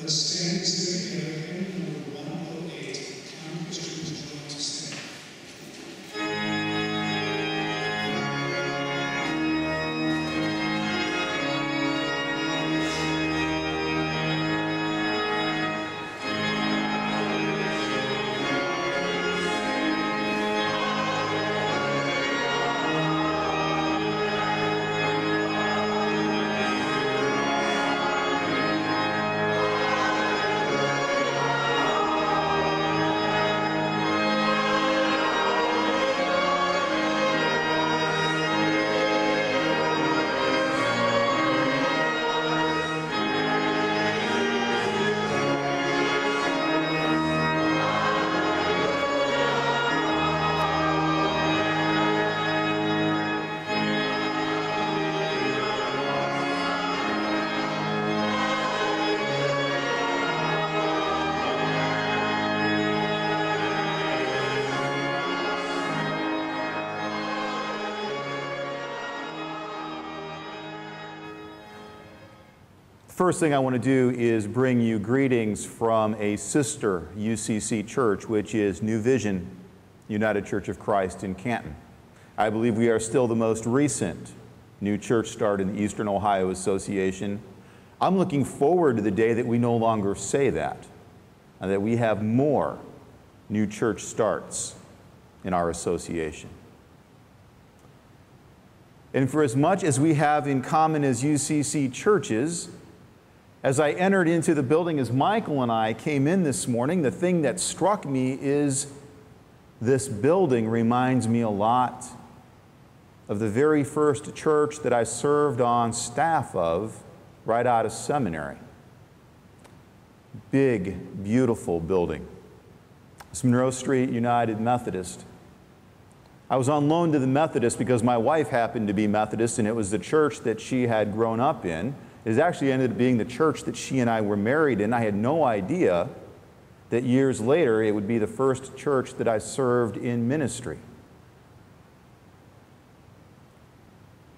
Let us stand and sing together hymn number 108, Count Christians Joy to Sing. First thing I want to do is bring you greetings from a sister UCC church, which is New Vision United Church of Christ in Canton. I believe we are still the most recent new church start in the Eastern Ohio Association. I'm looking forward to the day that we no longer say that, and that we have more new church starts in our association. And for as much as we have in common as UCC churches, as I entered into the building, as Michael and I came in this morning, the thing that struck me is this building reminds me a lot of the very first church that I served on staff of right out of seminary. Big, beautiful building. It's Monroe Street United Methodist. I was on loan to the Methodist because my wife happened to be Methodist, and it was the church that she had grown up in. It actually ended up being the church that she and I were married in. I had no idea that years later it would be the first church that I served in ministry.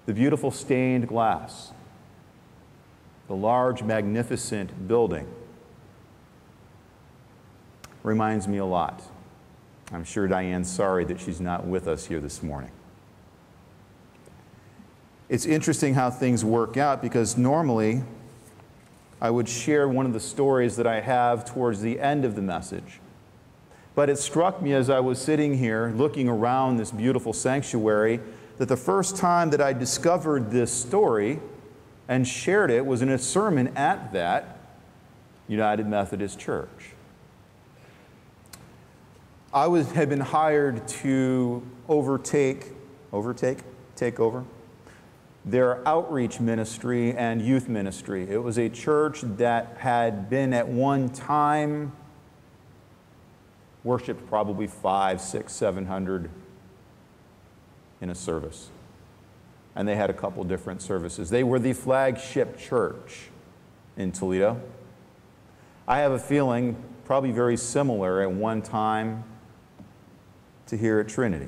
The beautiful stained glass, the large, magnificent building reminds me a lot. I'm sure Diane's sorry that she's not with us here this morning. It's interesting how things work out, because normally I would share one of the stories that I have towards the end of the message. But it struck me as I was sitting here looking around this beautiful sanctuary that the first time that I discovered this story and shared it was in a sermon at that United Methodist Church. I had been hired to take over their outreach ministry and youth ministry. It was a church that had been at one time worshiped probably 500, 600, 700 in a service. And they had a couple different services. They were the flagship church in Toledo. I have a feeling probably very similar at one time to here at Trinity.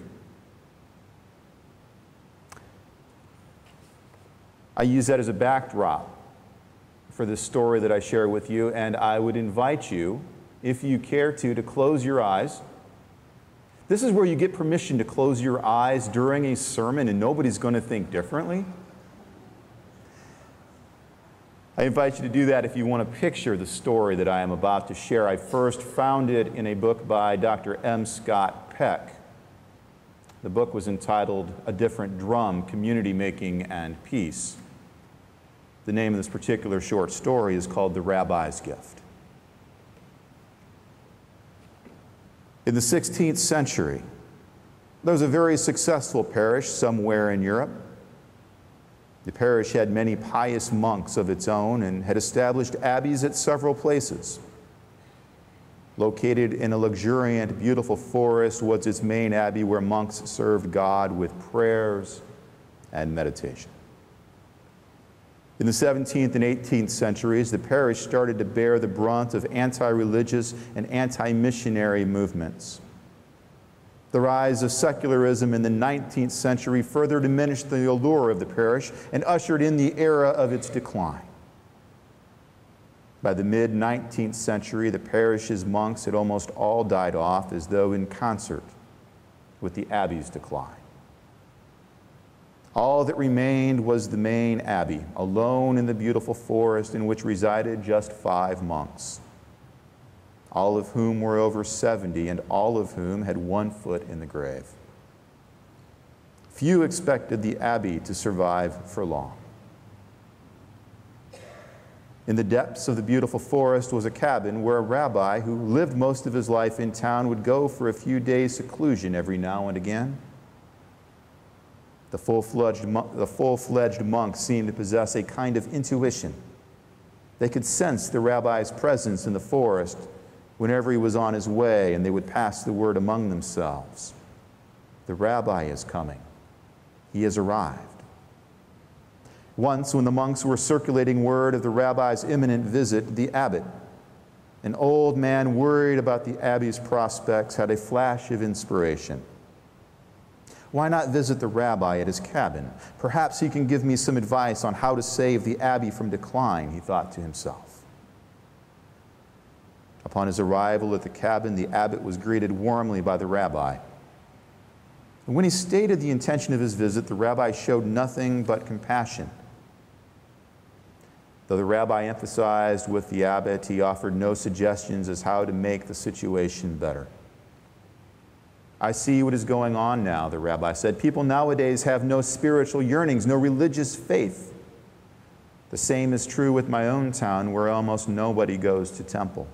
I use that as a backdrop for this story that I share with you, and I would invite you, if you care to close your eyes. This is where you get permission to close your eyes during a sermon, and nobody's going to think differently. I invite you to do that if you want to picture the story that I am about to share. I first found it in a book by Dr. M. Scott Peck. The book was entitled A Different Drum, Community Making and Peace. The name of this particular short story is called The Rabbi's Gift. In the 16th century, there was a very successful parish somewhere in Europe. The parish had many pious monks of its own and had established abbeys at several places. Located in a luxuriant, beautiful forest was its main abbey, where monks served God with prayers and meditation. In the 17th and 18th centuries, the parish started to bear the brunt of anti-religious and anti-missionary movements. The rise of secularism in the 19th century further diminished the allure of the parish and ushered in the era of its decline. By the mid-19th century, the parish's monks had almost all died off as though in concert with the abbey's decline. All that remained was the main abbey, alone in the beautiful forest in which resided just 5 monks, all of whom were over 70 and all of whom had 1 foot in the grave. Few expected the abbey to survive for long. In the depths of the beautiful forest was a cabin where a rabbi who lived most of his life in town would go for a few days' seclusion every now and again. The full-fledged monks seemed to possess a kind of intuition. They could sense the rabbi's presence in the forest whenever he was on his way, and they would pass the word among themselves. The rabbi is coming. He has arrived. Once, when the monks were circulating word of the rabbi's imminent visit, the abbot, an old man worried about the abbey's prospects, had a flash of inspiration. Why not visit the rabbi at his cabin? Perhaps he can give me some advice on how to save the abbey from decline, he thought to himself. Upon his arrival at the cabin, the abbot was greeted warmly by the rabbi. And when he stated the intention of his visit, the rabbi showed nothing but compassion. Though the rabbi emphasized with the abbot, he offered no suggestions as how to make the situation better. I see what is going on now, the rabbi said. People nowadays have no spiritual yearnings, no religious faith. The same is true with my own town, where almost nobody goes to temple.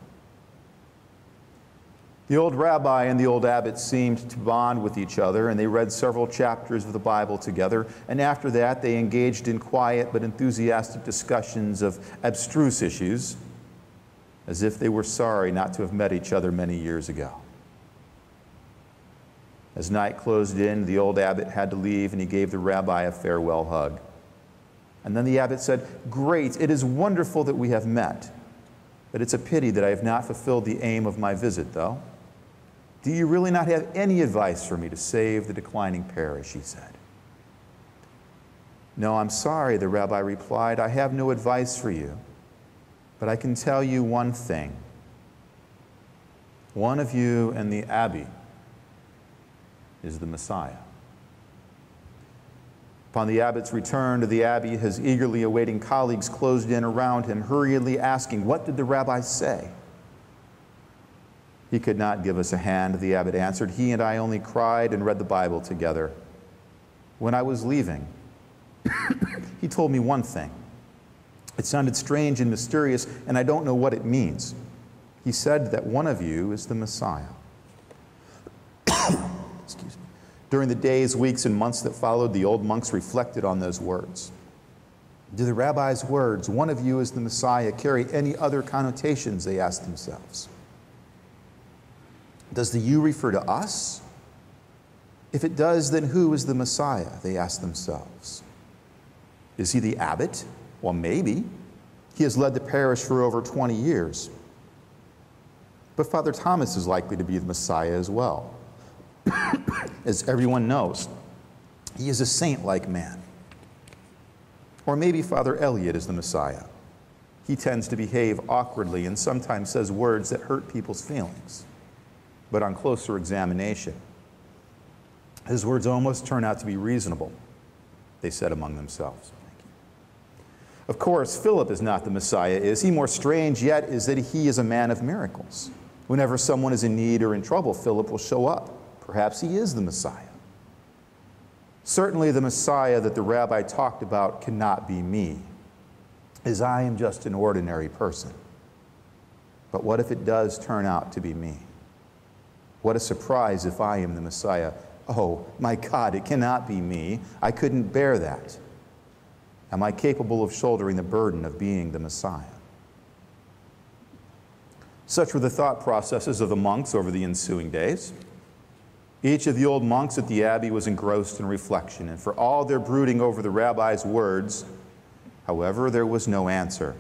The old rabbi and the old abbot seemed to bond with each other, and they read several chapters of the Bible together, and after that they engaged in quiet but enthusiastic discussions of abstruse issues, as if they were sorry not to have met each other many years ago. As night closed in, the old abbot had to leave, and he gave the rabbi a farewell hug. And then the abbot said, "Great, it is wonderful that we have met, but it's a pity that I have not fulfilled the aim of my visit, though. Do you really not have any advice for me to save the declining parish?" he said. "No, I'm sorry," the rabbi replied. "I have no advice for you, but I can tell you one thing. One of you in the abbey is the Messiah." Upon the abbot's return to the abbey, his eagerly awaiting colleagues closed in around him, hurriedly asking, "What did the rabbi say?" "He could not give us a hand," the abbot answered. "He and I only cried and read the Bible together. When I was leaving, he told me one thing. It sounded strange and mysterious, and I don't know what it means. He said that one of you is the Messiah." Excuse me. During the days, weeks, and months that followed, the old monks reflected on those words. Do the rabbi's words, "One of you is the Messiah," carry any other connotations, they asked themselves. Does the "you" refer to us? If it does, then who is the Messiah, they asked themselves. Is he the abbot? Well, maybe. He has led the parish for over 20 years. But Father Thomas is likely to be the Messiah as well. As everyone knows, he is a saint-like man. Or maybe Father Elliot is the Messiah. He tends to behave awkwardly and sometimes says words that hurt people's feelings. But on closer examination, his words almost turn out to be reasonable, they said among themselves. Of course, Philip is not the Messiah, is he? More strange yet is that he is a man of miracles. Whenever someone is in need or in trouble, Philip will show up. Perhaps he is the Messiah. Certainly the Messiah that the rabbi talked about cannot be me, as I am just an ordinary person. But what if it does turn out to be me? What a surprise if I am the Messiah. Oh, my God, it cannot be me. I couldn't bear that. Am I capable of shouldering the burden of being the Messiah? Such were the thought processes of the monks over the ensuing days. Each of the old monks at the abbey was engrossed in reflection, and for all their brooding over the rabbi's words, however, there was no answer.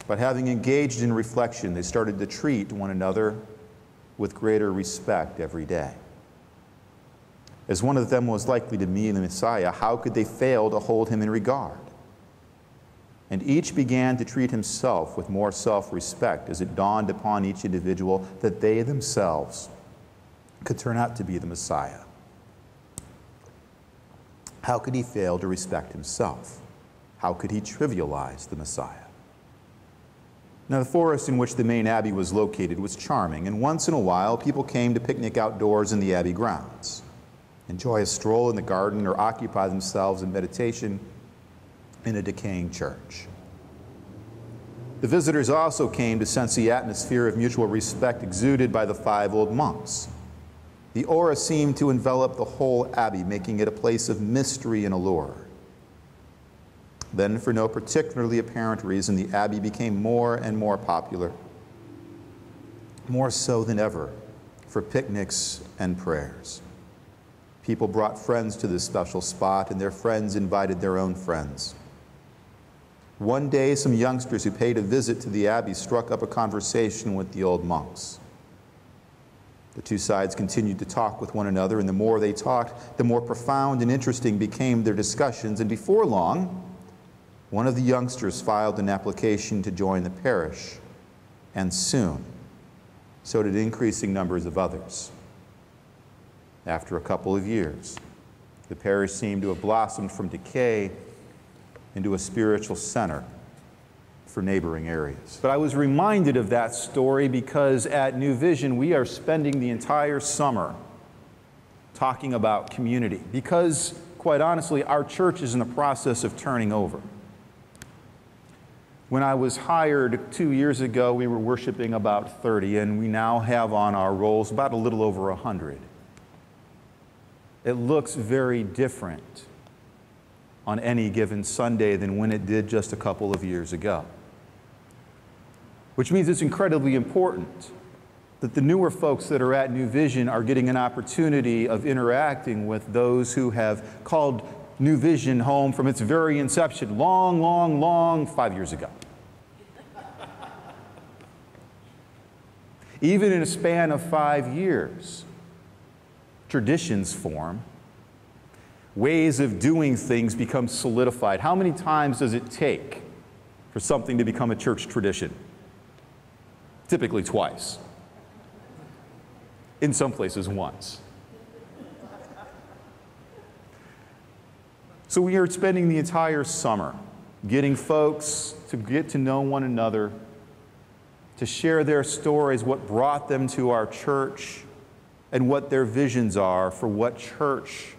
But having engaged in reflection, they started to treat one another with greater respect every day. As one of them was likely to be the Messiah, how could they fail to hold him in regard? and each began to treat himself with more self-respect as it dawned upon each individual that they themselves could turn out to be the Messiah. How could he fail to respect himself? How could he trivialize the Messiah? Now, the forest in which the main abbey was located was charming, and once in a while people came to picnic outdoors in the abbey grounds, enjoy a stroll in the garden, or occupy themselves in meditation in a decaying church. The visitors also came to sense the atmosphere of mutual respect exuded by the 5 old monks. The aura seemed to envelop the whole abbey, making it a place of mystery and allure. Then, for no particularly apparent reason, the abbey became more and more popular, more so than ever, for picnics and prayers. People brought friends to this special spot, and their friends invited their own friends. One day, some youngsters who paid a visit to the abbey struck up a conversation with the old monks. The two sides continued to talk with one another, and the more they talked, the more profound and interesting became their discussions, and before long, one of the youngsters filed an application to join the parish, and soon, so did increasing numbers of others. After a couple of years, the parish seemed to have blossomed from decay into a spiritual center for neighboring areas. But I was reminded of that story because at New Vision we are spending the entire summer talking about community, because, quite honestly, our church is in the process of turning over. When I was hired 2 years ago, we were worshiping about 30, and we now have on our rolls about a little over 100. It looks very different on any given Sunday than when it did just a couple of years ago. Which means it's incredibly important that the newer folks that are at New Vision are getting an opportunity of interacting with those who have called New Vision home from its very inception, long 5 years ago. Even in a span of 5 years, traditions form, ways of doing things become solidified. How many times does it take for something to become a church tradition? Typically twice. In some places, once. So we are spending the entire summer getting folks to get to know one another, to share their stories, what brought them to our church, and what their visions are for what church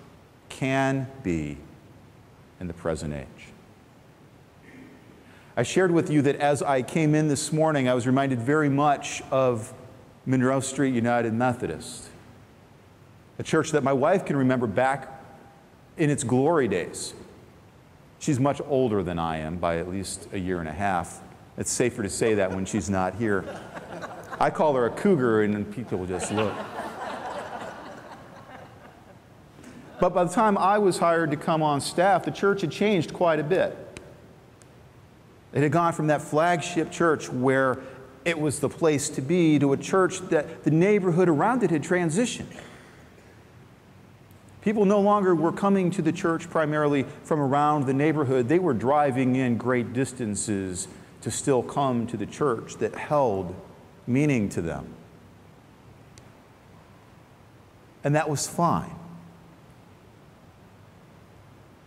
can be in the present age. I shared with you that as I came in this morning, I was reminded very much of Monroe Street United Methodist, a church that my wife can remember back in its glory days. She's much older than I am by at least a year and a half. It's safer to say that when she's not here. I call her a cougar, and people just look. But by the time I was hired to come on staff, the church had changed quite a bit. It had gone from that flagship church where it was the place to be to a church that the neighborhood around it had transitioned. People no longer were coming to the church primarily from around the neighborhood. They were driving in great distances to still come to the church that held meaning to them. And that was fine.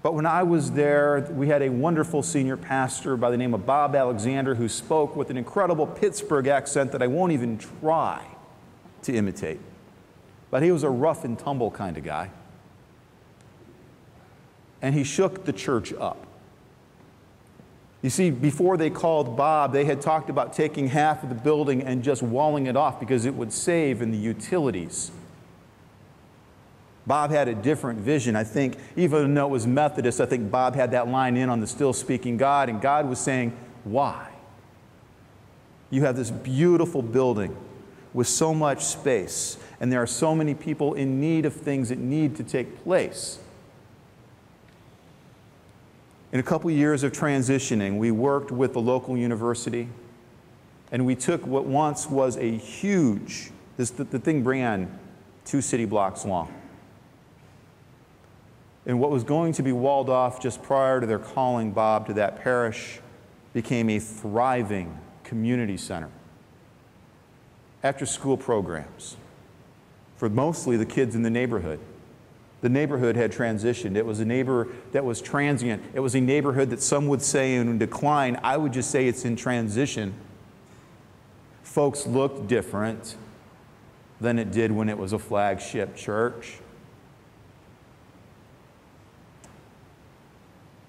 But when I was there, we had a wonderful senior pastor by the name of Bob Alexander who spoke with an incredible Pittsburgh accent that I won't even try to imitate. But he was a rough and tumble kind of guy. And he shook the church up. You see, before they called Bob, they had talked about taking half of the building and just walling it off because it would save in the utilities. Bob had a different vision. I think, even though it was Methodist, I think Bob had that line in on the still speaking God, and God was saying, why? You have this beautiful building with so much space, and there are so many people in need of things that need to take place. In a couple years of transitioning, we worked with the local university, and we took what once was a huge, the thing ran 2 city blocks long. And what was going to be walled off just prior to their calling Bob to that parish became a thriving community center. After-school programs for mostly the kids in the neighborhood. The neighborhood had transitioned. It was a neighbor that was transient. It was a neighborhood that some would say in decline. I would just say it's in transition. Folks looked different than it did when it was a flagship church.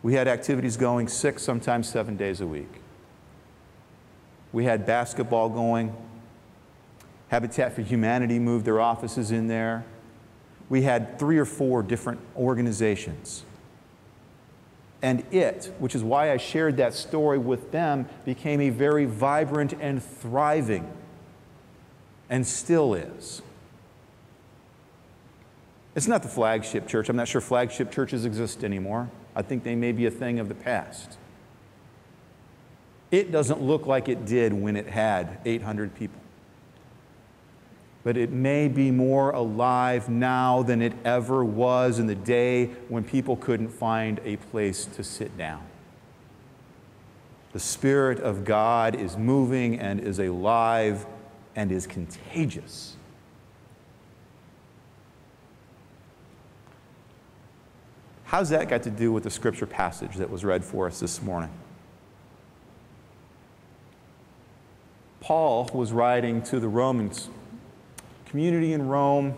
We had activities going 6, sometimes 7 days a week. We had basketball going. Habitat for Humanity moved their offices in there. We had 3 or 4 different organizations. And it, which is why I shared that story with them, became a very vibrant and thriving, and still is. It's not the flagship church. I'm not sure flagship churches exist anymore. I think they may be a thing of the past. It doesn't look like it did when it had 800 people. But it may be more alive now than it ever was in the day when people couldn't find a place to sit down. The Spirit of God is moving and is alive and is contagious. How's that got to do with the scripture passage that was read for us this morning? Paul was writing to the Romans. Community in Rome.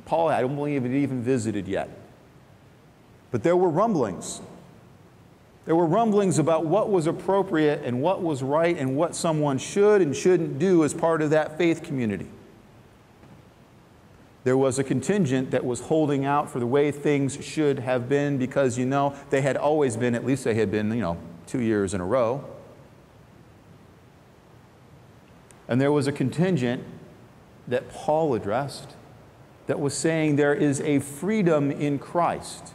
Paul, I don't believe, had even visited yet. But there were rumblings. There were rumblings about what was appropriate and what was right and what someone should and shouldn't do as part of that faith community. There was a contingent that was holding out for the way things should have been because, they had always been, at least they had been, 2 years in a row. And there was a contingent that Paul addressed that was saying there is a freedom in Christ.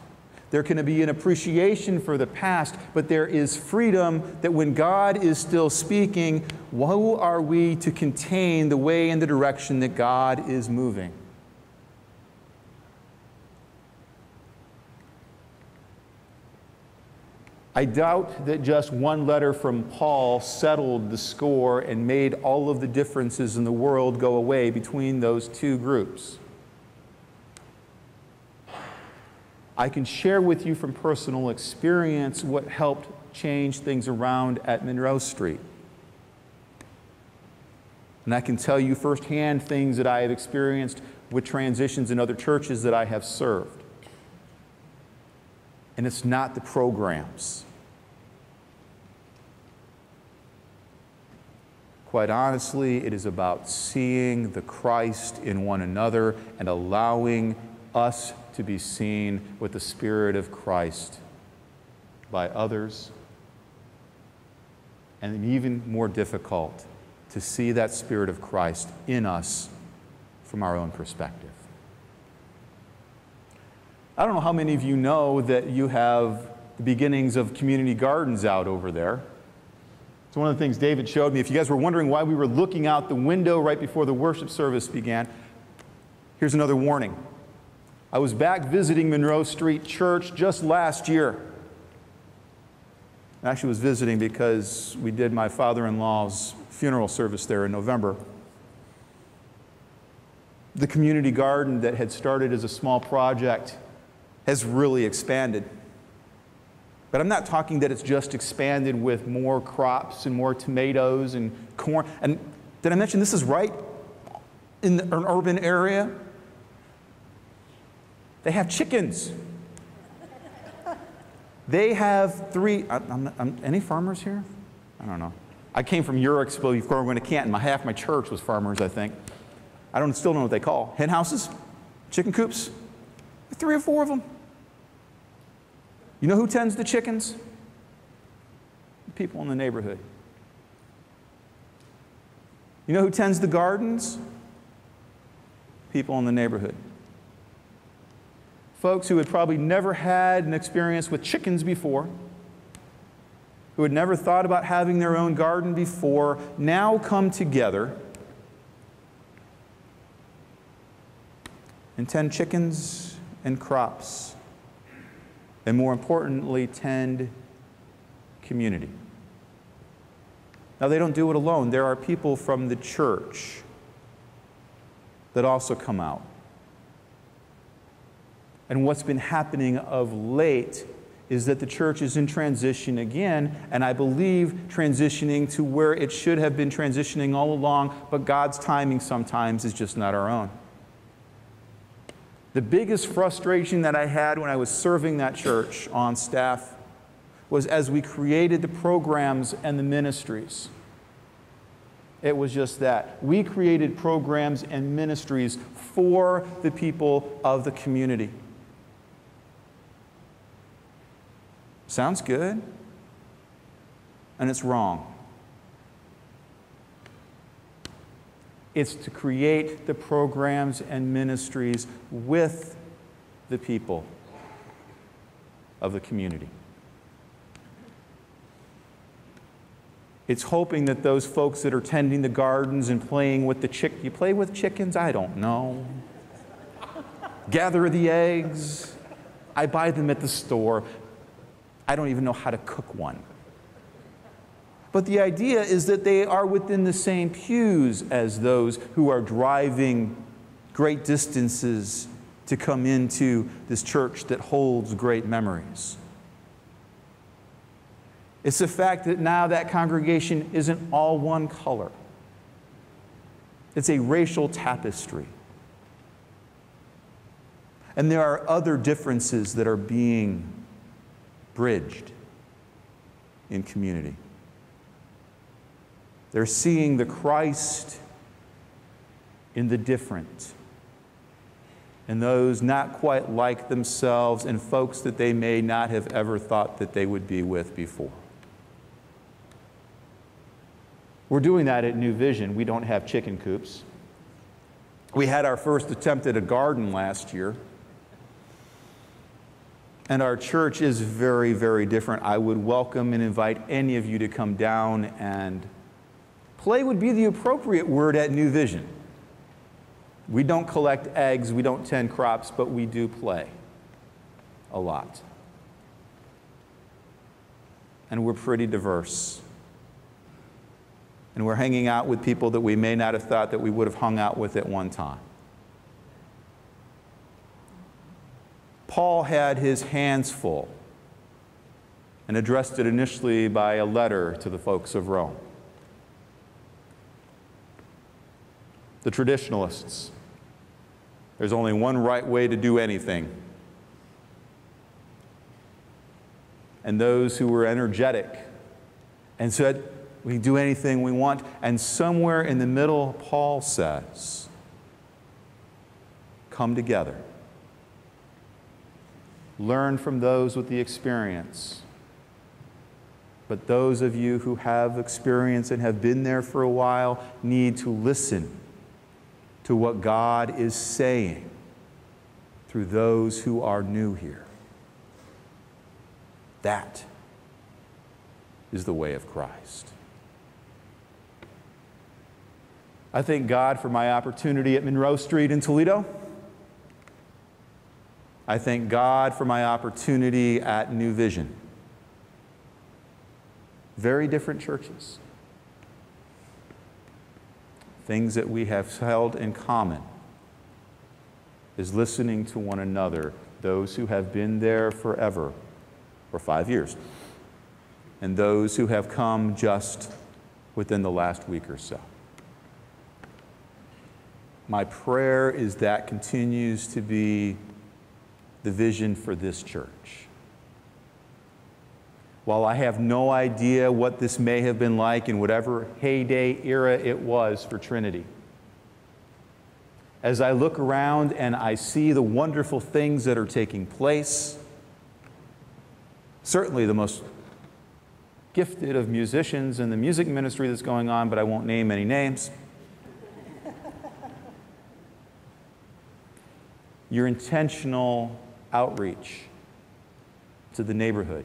There can be an appreciation for the past, but there is freedom that when God is still speaking, who are we to contain the way and the direction that God is moving? I doubt that just one letter from Paul settled the score and made all of the differences in the world go away between those two groups. I can share with you from personal experience what helped change things around at Monroe Street. And I can tell you firsthand things that I have experienced with transitions in other churches that I have served. And it's not the programs. Quite honestly, it is about seeing the Christ in one another and allowing us to be seen with the Spirit of Christ by others. And even more difficult, to see that Spirit of Christ in us from our own perspective. I don't know how many of you know that you have the beginnings of community gardens out over there. It's one of the things David showed me. If you guys were wondering why we were looking out the window right before the worship service began, here's another warning. I was back visiting Monroe Street Church just last year. I actually was visiting because we did my father-in-law's funeral service there in November. The community garden that had started as a small project has really expanded. But I'm not talking that it's just expanded with more crops and more tomatoes and corn. And did I mention this is right in an urban area? They have chickens. They have 3, any farmers here? I don't know. I came from Eurexpo before we went to Canton. Half my church was farmers, I think. Still don't know what they call. Hen houses? Chicken coops? 3 or 4 of them. You know who tends the chickens? People in the neighborhood. You know who tends the gardens? People in the neighborhood. Folks who had probably never had an experience with chickens before, who had never thought about having their own garden before, now come together and tend chickens and crops, and more importantly, tend community. Now, they don't do it alone. There are people from the church that also come out. And what's been happening of late is that the church is in transition again, and I believe transitioning to where it should have been transitioning all along, but God's timing sometimes is just not our own. The biggest frustration that I had when I was serving that church on staff was as we created the programs and the ministries. It was just that. We created programs and ministries for the people of the community. Sounds good, and it's wrong. It's to create the programs and ministries with the people of the community. It's hoping that those folks that are tending the gardens and playing with you play with chickens? I don't know. Gather the eggs. I buy them at the store. I don't even know how to cook one. But the idea is that they are within the same pews as those who are driving great distances to come into this church that holds great memories. It's the fact that now that congregation isn't all one color. It's a racial tapestry. And there are other differences that are being bridged in community. They're seeing the Christ in the different, and those not quite like themselves, and folks that they may not have ever thought that they would be with before. We're doing that at New Vision. We don't have chicken coops. We had our first attempt at a garden last year. And our church is very, very different. I would welcome and invite any of you to come down, and play would be the appropriate word at New Vision. We don't collect eggs, we don't tend crops, but we do play a lot. And we're pretty diverse. And we're hanging out with people that we may not have thought that we would have hung out with at one time. Paul had his hands full and addressed it initially by a letter to the folks of Rome. The traditionalists. There's only one right way to do anything. And those who were energetic and said, we can do anything we want. And somewhere in the middle, Paul says, come together. Learn from those with the experience. But those of you who have experience and have been there for a while need to listen to what God is saying through those who are new here. That is the way of Christ. I thank God for my opportunity at Monroe Street in Toledo. I thank God for my opportunity at New Vision. Very different churches. Things that we have held in common is listening to one another, those who have been there forever, or 5 years, and those who have come just within the last week or so. My prayer is that continues to be the vision for this church. While I have no idea what this may have been like in whatever heyday era it was for Trinity, as I look around and I see the wonderful things that are taking place, certainly the most gifted of musicians in the music ministry that's going on, but I won't name any names. Your intentional outreach to the neighborhood,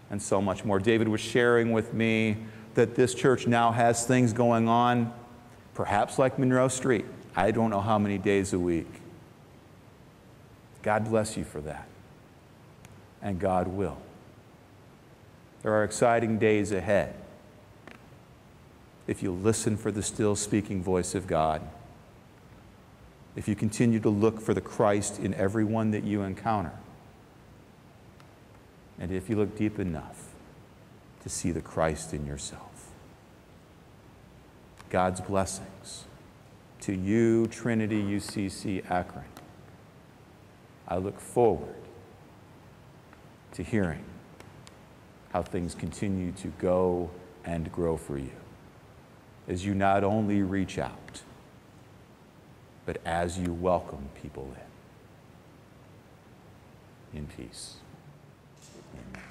and so much more. David was sharing with me that this church now has things going on, perhaps like Monroe Street. I don't know how many days a week. God bless you for that. And God will. There are exciting days ahead if you listen for the still speaking voice of God, if you continue to look for the Christ in everyone that you encounter, and if you look deep enough to see the Christ in yourself. God's blessings to you, Trinity UCC Akron. I look forward to hearing how things continue to go and grow for you as you not only reach out, but as you welcome people in peace. Amen.